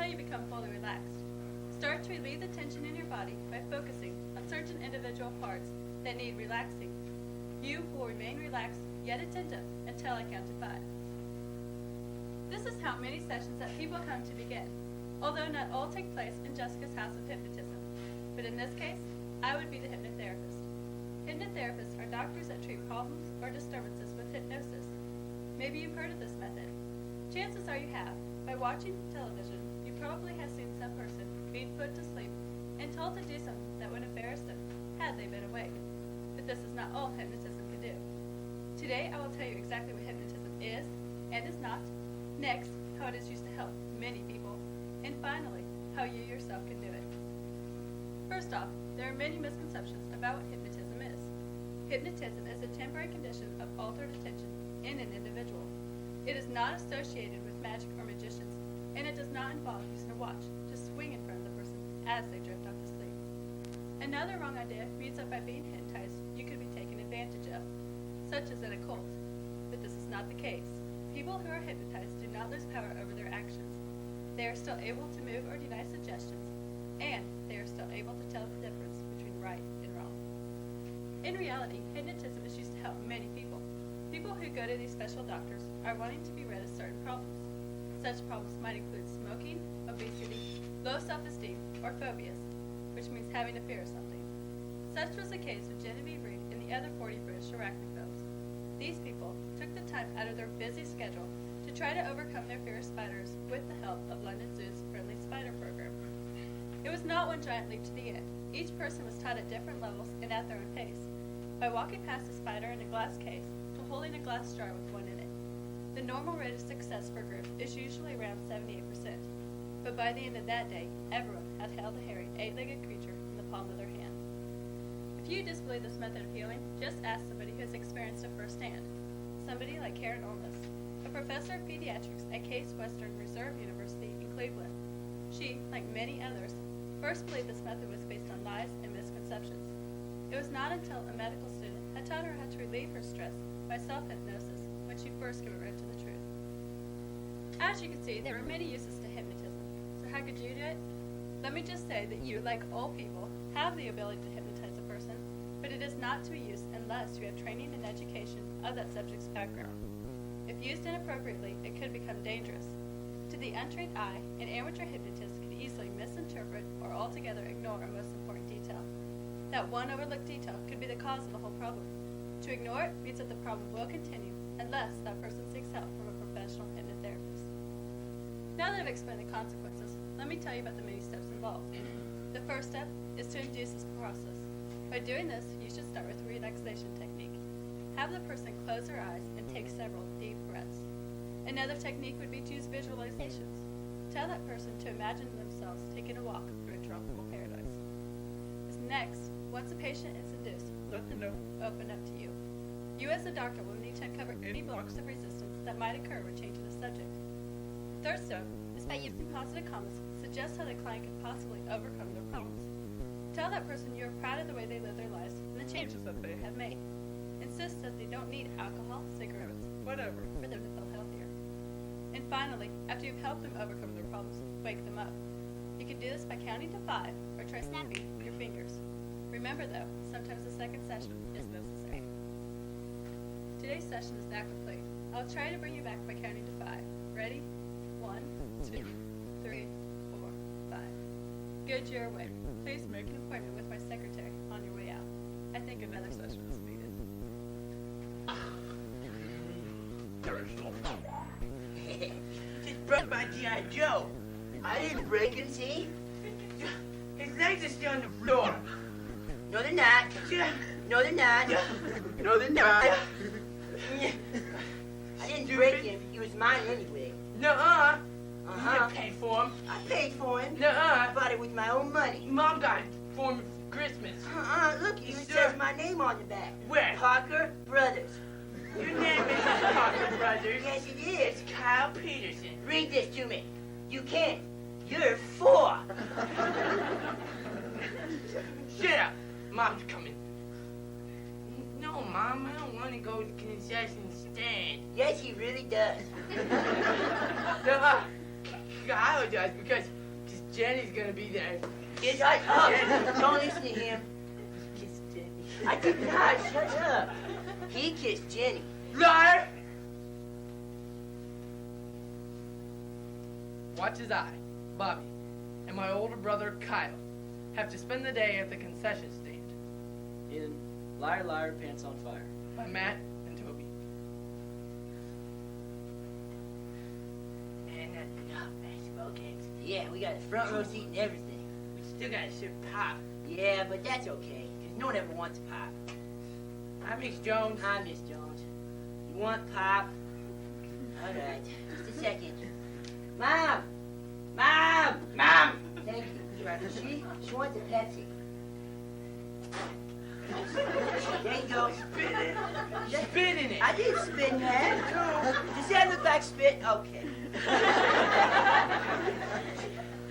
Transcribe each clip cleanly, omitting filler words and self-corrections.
until you become fully relaxed. Start to relieve the tension in your body by focusing on certain individual parts that need relaxing. You will remain relaxed yet attentive until I count to 5. This is how many sessions that people come to begin, although not all take place in Jessica's House of Hypnotism. But in this case, I would be the hypnotherapist. Hypnotherapists are doctors that treat problems or disturbances with hypnosis. Maybe you've heard of this method. Chances are you have. By watching television, you probably have seen some person being put to sleep and told to do something that would embarrass them had they been awake. But this is not all hypnotism can do. Today I will tell you exactly what hypnotism is and is not, next, how it is used to help many people, and finally, how you yourself can do it. First off, there are many misconceptions about what hypnotism is. Hypnotism is a temporary condition of altered attention in an individual. It is not associated with magic or magicians, and it does not involve using a watch to swing in front of the person as they drift off to sleep. Another wrong idea reads that by being hypnotized, you could be taken advantage of, such as in a cult. But this is not the case. People who are hypnotized do not lose power over their actions. They are still able to move or deny suggestions, and they are still able to tell the difference between right and wrong. In reality, hypnotism is used to help many people. People who go to these special doctors are wanting to be rid of certain problems. Such problems might include smoking, obesity, low self-esteem, or phobias, which means having a fear of something. Such was the case with Genevieve Reed and the other 40 British arachnophobes. These people took the time out of their busy schedule to try to overcome their fear of spiders with the help of London Zoo's Friendly Spider program. It was not one giant leap to the end. Each person was taught at different levels and at their own pace. By walking past a spider in a glass case to holding a glass jar with one in it. The normal rate of success for a group is usually around 78%. But by the end of that day, everyone had held a hairy, 8-legged creature in the palm of their hand. If you disbelieve this method of healing, just ask somebody who has experienced it firsthand. Somebody like Karen Olmos, a professor of pediatrics at Case Western Reserve University in Cleveland. She, like many others, first believed this method was based on lies and misconceptions. It was not until a medical student had taught her how to relieve her stress by self-hypnosis when she first gave her to the truth. As you can see, there are many uses to hypnotism. So how could you do it? Let me just say that you, like all people, have the ability to hypnotize a person, but it is not to be used unless you have training and education of that subject's background. If used inappropriately, it could become dangerous. To the untrained eye, an amateur hypnotist can easily misinterpret or altogether ignore a most important detail. That one overlooked detail could be the cause of the whole problem. To ignore it means that the problem will continue unless that person seeks help from a professional hypnotherapist. Now that I've explained the consequences, let me tell you about the many steps involved. The first step is to induce this process. By doing this, you should start with a relaxation technique. Have the person close their eyes and take several deep breaths. Another technique would be to use visualizations. Tell that person to imagine themselves taking a walk through a tropical paradise. Next, once the patient is induced, let the door open up to you. You as the doctor will need to uncover any blocks of resistance that might occur when changing the subject. The third step is by using positive comments, suggest how the client can possibly overcome their problems. Tell that person you are proud of the way they live their lives and the changes that they have made. Insist that they don't need alcohol, cigarettes, whatever, for them to feel healthier. And finally, after you've helped them overcome their problems, wake them up. You can do this by counting to 5 or try snapping your fingers. Remember though, sometimes a second session is necessary. Today's session is now complete. I'll try to bring you back by counting to 5. Ready? 1, 2, 3, 4, 5. Good, you're awake. Please make an appointment with my secretary on your way out. I think another session is needed. Just broke my G.I. Joe. I didn't break him, see? His legs are still on the floor. No, they're not. No, they're not. No, they're not. I didn't break him. He was mine anyway. Nuh-uh. Uh-huh. You didn't pay for him. I paid for him. Nuh-uh. I bought it with my own money. Mom got it for me for Christmas. Look, it even Sir. says my name on the back. Where? Parker Brothers. Your name isn't Parker Brothers. Yes, it It's is. Kyle Peterson. Read this to me. You can't. You're 4. Shut up. Mom's coming. No, Mom, I don't want to go to the concession stand. Yes, he really does. Nuh-uh. Kyle does because Jenny's gonna be there. Shut up. Don't listen to him. Kiss Jenny. I did not. Shut up. He kissed Jenny. Liar! Watch as I, Bobby, and my older brother Kyle have to spend the day at the concession stand In Liar Liar Pants on Fire. by Matt and Toby. Man, that's enough basketball games. Yeah, we got a front row seat and everything. We still gotta serve pop. Yeah, but that's okay, because no one ever wants pop. Hi, Miss Jones. Hi, Miss Jones. You want pop? All right, just a second. Mom! Mom! Mom! Thank you. She wants a Pepsi. There you go. Spit it. Spit in it. I didn't spit in that. Does that look like spit? Okay.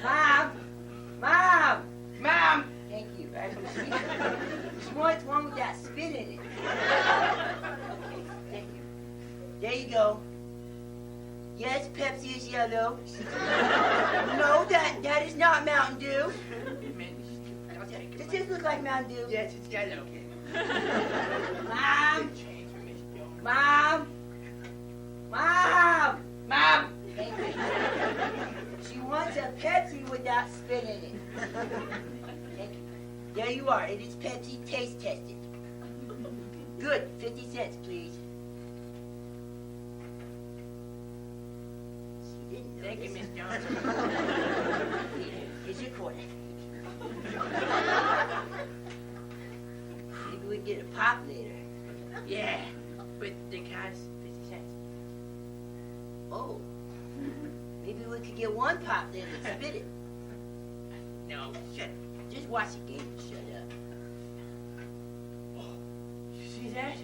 Mom! Mom! Mom! Thank you. She wants one with that spit in it. Okay, thank you. There you go. Yes, Pepsi is yellow. No, that is not Mountain Dew. I'll take it. Does this look like Mountain Dew? Yes, it's yellow. Mom! Change for Miss Jones. Mom! Mom! Mom! Thank you. She wants a Pepsi without spit in it. Thank you. There you are. It is Pepsi taste tested. Good. 50 cents, please. She didn't know Thank you, this. Miss Jones. Here's your quarter. Maybe we get a pop later. Yeah, but the cost 50 cents. Oh. Maybe we could get one pop later and spit it. No, shut up. Just watch the game and shut up. You see that?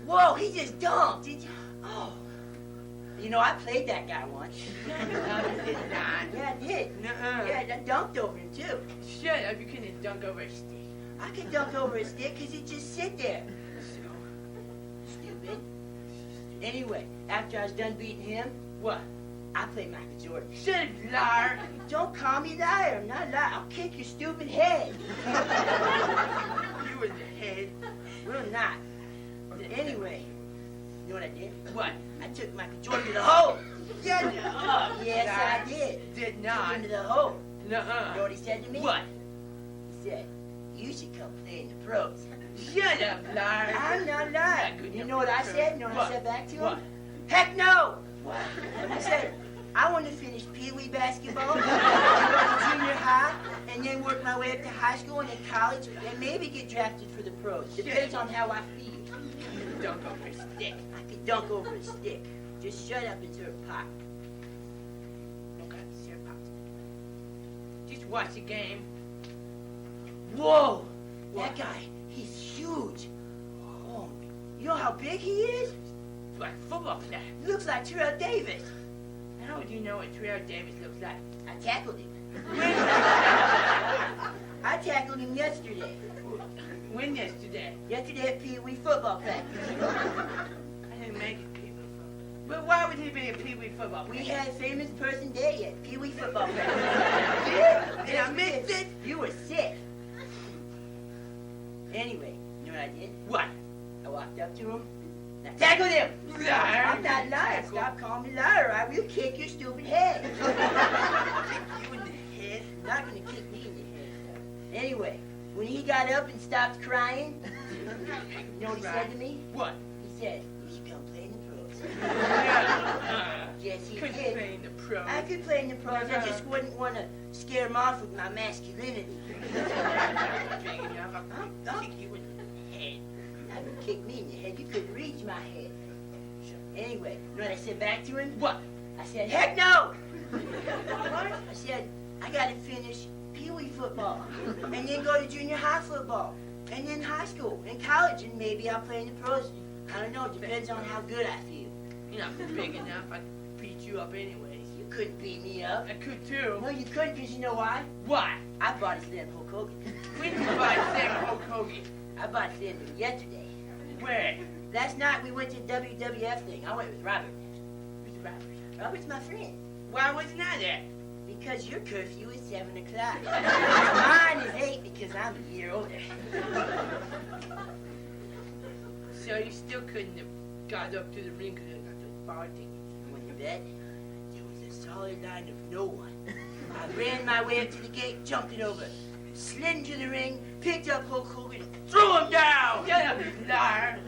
Whoa, he just dunked. Did you? Oh. You know, I played that guy once. No, you did not. Yeah, I did. Nuh-uh. Yeah, I dunked over him, too. Shut up, you couldn't dunk over a stick. I could dunk over a stick because he'd just sit there. So, Stupid. Anyway, after I was done beating him, what? I played Michael Jordan. Shut up, liar. Don't call me liar. I'm not lying. I'll kick your stupid head. You were the head. Well, not. Anyway, you know what I did? What? I took Michael Jordan to the hole. Shut up. Yes, liar. I did. Did Took not. him to the hole. You know Nuh-uh. what he said to me? What? He said, you should come play in the pros. Shut up, liar. I'm not lying. Not good You enough know what for I the said? You know pros. what I said back to him? What? Heck no! What? I said, I want to finish Pee Wee basketball, and go to junior high, and then work my way up to high school and then college, and maybe get drafted for the pros. Depends on how I feel. Dunk over a stick. I could dunk over a stick. Just shut up and serve pop. Okay, serve pop. Just watch the game. Whoa! What? That guy, he's huge. Oh, you know how big he is? Like a football player. He looks like Terrell Davis. How would you know what Terrell Davis looks like? I tackled him. When? I tackled him yesterday. When yesterday? Yesterday at Pee Wee football practice. I didn't make it Pee Wee football. But why would he be a Pee Wee football We player? had famous person day at Pee Wee football practice. Did I miss it? You were sick. Anyway, you know what I did? What? I walked up to him and I tackled him. Liar. I'm not lying. Tackle. Stop calling me liar. I will kick your stupid head. Kick you in the head. You're not gonna kick me in the head. Anyway, when he got up and stopped crying, you know what he said to me? What? He said, you should come play in the pros. Yeah. Yes, he Couldn't did. play in the pros. I could play in the pros. I just wouldn't want to scare him off with my masculinity. Big enough. I'll kick you in the head. Now you kicked me in the head. You couldn't reach my head. Anyway, you know what I said back to him? What? I said, heck no! What? I said, I gotta finish Pee Wee football, and then go to junior high football, and then high school, and college, and maybe I'll play in the pros. I don't know, it depends on how good I feel. You're not big enough. I'd beat you up anyways. You couldn't beat me up. I could too. No, you couldn't, because you know why? Why? I bought his damn Hulk Hogan. When did you buy Sam Hulk Hogan? I bought his damn yesterday. Where? Last night we went to the WWF thing. I went with Robert. Who's Robert? Robert's my friend. Why wasn't I there? because your curfew is 7 o'clock. Mine is 8 because I'm a year older. So you still couldn't have got up to the ring because I got those bar tickets. You want to bet? There was a solid line of no one. I ran my way up to the gate, jumped it over, slid into the ring, picked up Hulk Hogan, and threw him down! Shut up, you liar.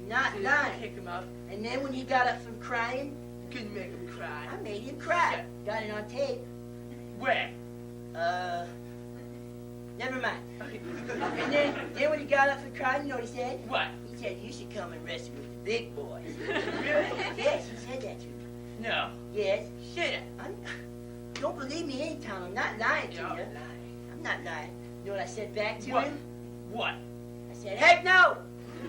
Not So lying. Kick him up. And then when he got up from crying, Couldn't make him cry. I made him cry. Got it on tape. Where? Never mind. And then when he got up from crying, you know what he said? What? He said, you should come and wrestle with the big boys. Really? Yes, he said that to me. No. Yes. Shut up. Don't believe me anytime. I'm not lying to You're you. lying. I'm not lying. You know what I said back to What? him? What? I said, heck no!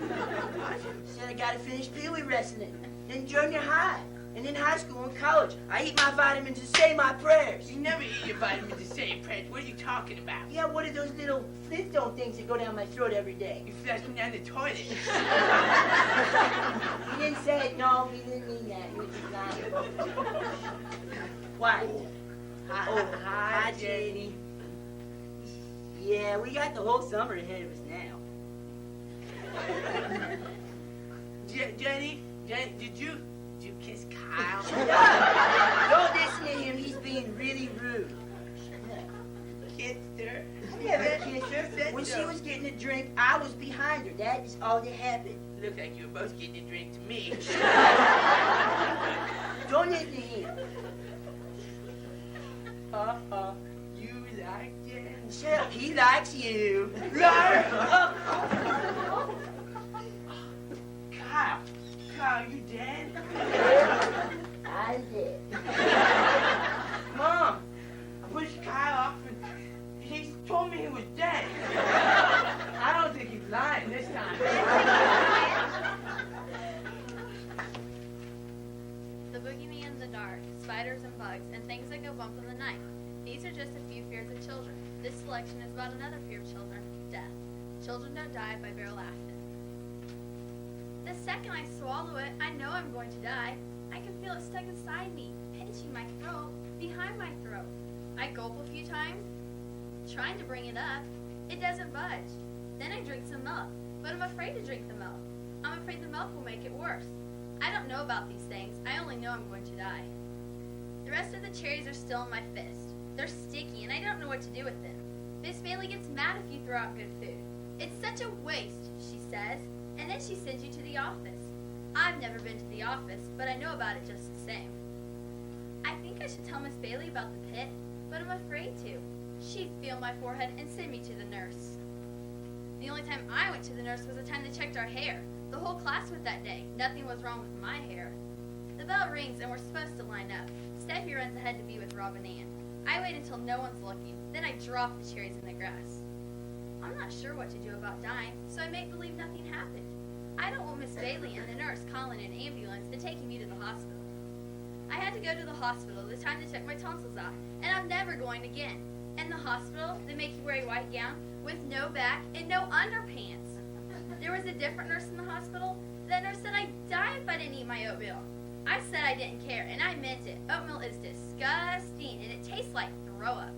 I said I gotta finish Pee-wee wrestling, then junior high, and then high school and college. I eat my vitamins and say my prayers. You never eat your vitamins to say prayers. What are you talking about? Yeah, what are those little Flintstone things that go down my throat every day? You flush them down the toilet. He didn't say it. No, he didn't mean that. He was just lying. What? Hi, Janie. Yeah, we got the whole summer ahead of us now. Jenny, did you kiss Kyle? Shut up! Don't listen to him. He's being really rude. Kissed her? I never kissed her. When she was getting a drink, I was behind her. That is all that happened. Looked like you were both getting a drink to me. Don't listen to him. You like that? Shut up. He likes you. Liar! Kyle, you dead? I'm dead. Mom, I pushed Kyle off and he told me he was dead. I don't think he's lying this time. The boogeyman in the dark, spiders and bugs, and things that go bump in the night. These are just a few fears of children. This selection is about another fear of children, death. Children Don't Die by Beryl Afton. The second I swallow it, I know I'm going to die. I can feel it stuck inside me, pinching my throat, behind my throat. I gulp a few times, trying to bring it up. It doesn't budge. Then I drink some milk, but I'm afraid to drink the milk. I'm afraid the milk will make it worse. I don't know about these things. I only know I'm going to die. The rest of the cherries are still in my fist. They're sticky, and I don't know what to do with them. Miss Bailey gets mad if you throw out good food. It's such a waste, she says, and then she sends you to the office. I've never been to the office, but I know about it just the same. I think I should tell Miss Bailey about the pit, but I'm afraid to. She'd feel my forehead and send me to the nurse. The only time I went to the nurse was the time they checked our hair. The whole class went that day. Nothing was wrong with my hair. The bell rings and we're supposed to line up. Steffi runs ahead to be with Rob and Ann. I wait until no one's looking. Then I drop the cherries in the grass. I'm not sure what to do about dying, so I make believe nothing happened. I don't want Miss Bailey and the nurse calling an ambulance and taking me to the hospital. I had to go to the hospital the time they took my tonsils out, and I'm never going again. In the hospital, they make you wear a white gown with no back and no underpants. There was a different nurse in the hospital. That nurse said I'd die if I didn't eat my oatmeal. I said I didn't care, and I meant it. Oatmeal is disgusting, and it tastes like throw up.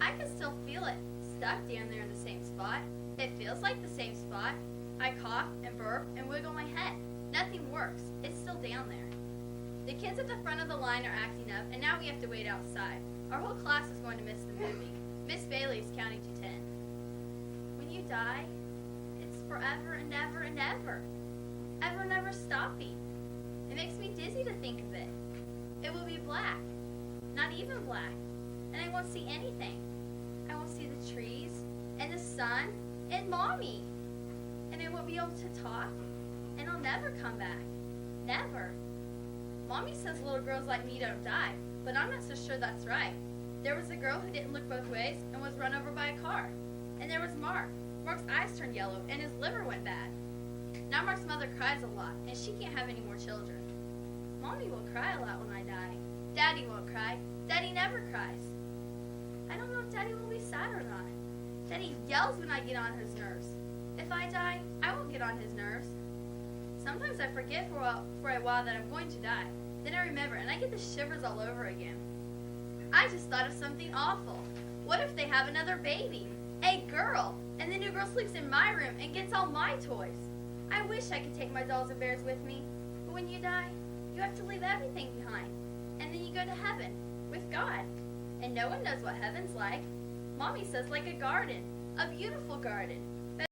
I can still feel it stuck down there in the same spot. It feels like the same spot. I cough and burp and wiggle my head. Nothing works. It's still down there. The kids at the front of the line are acting up, and now we have to wait outside. Our whole class is going to miss the movie. Miss Bailey is counting to 10. When you die, it's forever and ever and ever. Ever never stopping. It makes me dizzy to think of it. It will be black. Not even black. And I won't see anything. I won't see the trees, and the sun, and Mommy. And I won't be able to talk, and I'll never come back. Never. Mommy says little girls like me don't die, but I'm not so sure that's right. There was a girl who didn't look both ways and was run over by a car. And there was Mark. Mark's eyes turned yellow, and his liver went bad. Now Mark's mother cries a lot, and she can't have any more children. Mommy will cry a lot when I die. Daddy won't cry. Daddy never cries. I don't know if Daddy will be sad or not. Daddy yells when I get on his nerves. If I die, I won't get on his nerves. Sometimes I forget for a while that I'm going to die. Then I remember, and I get the shivers all over again. I just thought of something awful. What if they have another baby? A girl! And the new girl sleeps in my room and gets all my toys. I wish I could take my dolls and bears with me. But when you die, you have to leave everything behind. And then you go to heaven with God. And no one knows what heaven's like. Mommy says like a garden, a beautiful garden.